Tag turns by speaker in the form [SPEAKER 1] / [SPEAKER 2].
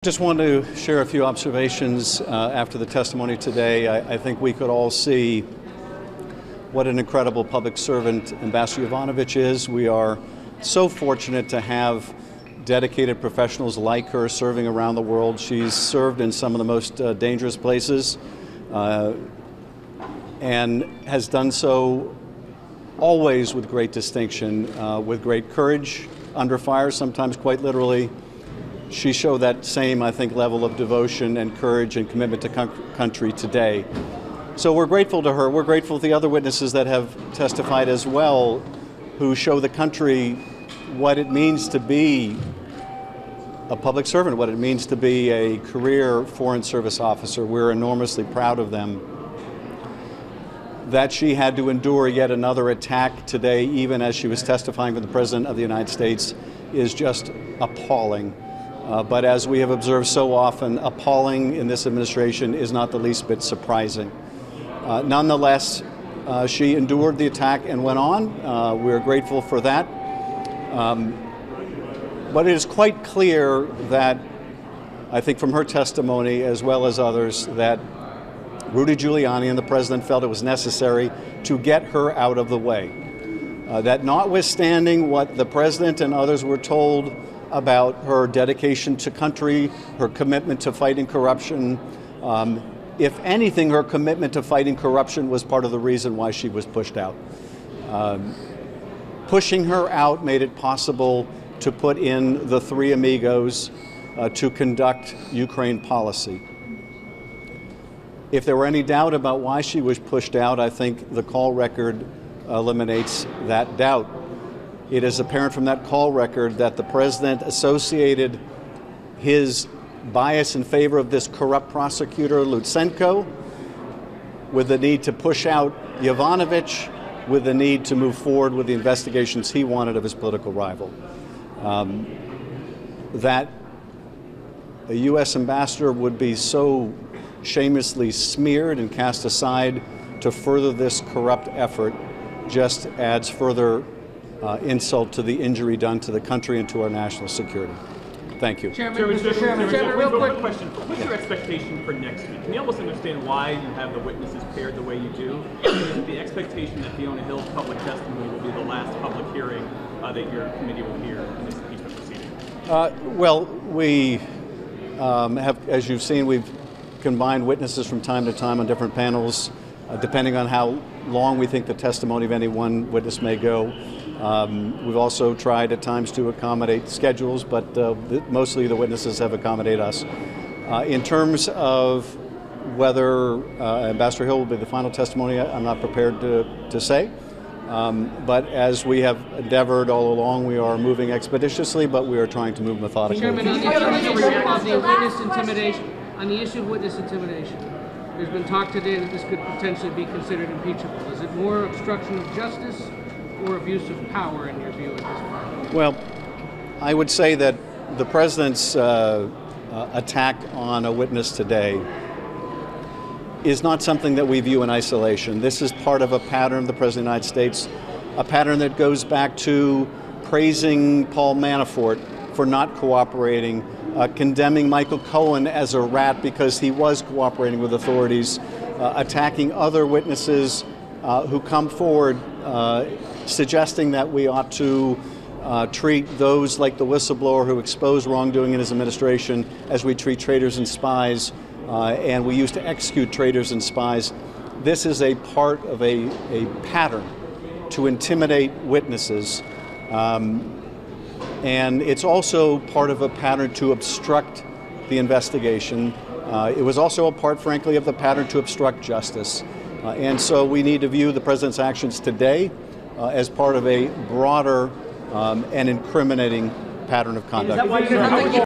[SPEAKER 1] Just wanted to share a few observations after the testimony today. I think we could all see what an incredible public servant Ambassador Yovanovitch is. We are so fortunate to have dedicated professionals like her serving around the world. She's served in some of the most dangerous places and has done so always with great distinction, with great courage under fire, sometimes quite literally. She showed that same, I think, level of devotion and courage and commitment to country today. So we're grateful to her. We're grateful to the other witnesses that have testified as well, who show the country what it means to be a public servant, what it means to be a career Foreign Service officer. We're enormously proud of them. That she had to endure yet another attack today, even as she was testifying for the President of the United States, is just appalling. But as we have observed so often, appalling in this administration is not the least bit surprising. Nonetheless, she endured the attack and went on. We're grateful for that. But it is quite clear that, I think from her testimony as well as others, that Rudy Giuliani and the President felt it was necessary to get her out of the way. That notwithstanding what the President and others were told about her dedication to country, her commitment to fighting corruption. If anything, her commitment to fighting corruption was part of the reason why she was pushed out. Pushing her out made it possible to put in the three amigos to conduct Ukraine policy. If there were any doubt about why she was pushed out, I think the call record eliminates that doubt. It is apparent from that call record that the President associated his bias in favor of this corrupt prosecutor, Lutsenko, with the need to push out Yovanovitch, with the need to move forward with the investigations he wanted of his political rival. That a U.S. ambassador would be so shamelessly smeared and cast aside to further this corrupt effort just adds further insult to the injury done to the country and to our national security. Thank you.
[SPEAKER 2] Chairman, real quick question. What's your expectation for next week? Can you help us understand why you have the witnesses paired the way you do? Is it the expectation that Fiona Hill's public testimony will be the last public hearing that your committee will hear in this impeachment proceeding?
[SPEAKER 1] Well, we have, as you've seen, we've combined witnesses from time to time on different panels, depending on how long we think the testimony of any one witness may go. We've also tried at times to accommodate schedules, but mostly the witnesses have accommodated us. In terms of whether Ambassador Hill will be the final testimony, I'm not prepared to say. But as we have endeavored all along, we are moving expeditiously, but we are trying to move methodically.
[SPEAKER 3] Chairman, on the issue of witness intimidation, there's been talk today that this could potentially be considered impeachable. Is it more obstruction of justice or abuse of power in your view at this point?
[SPEAKER 1] Well, I would say that the President's attack on a witness today is not something that we view in isolation. This is part of a pattern of the President of the United States, a pattern that goes back to praising Paul Manafort for not cooperating, condemning Michael Cohen as a rat because he was cooperating with authorities, attacking other witnesses who come forward suggesting that we ought to treat those like the whistleblower who exposed wrongdoing in his administration as we treat traitors and spies, and we used to execute traitors and spies. This is a part of a pattern to intimidate witnesses, and it's also part of a pattern to obstruct the investigation. It was also a part, frankly, of the pattern to obstruct justice. And so we need to view the President's actions today as part of a broader and incriminating pattern of conduct.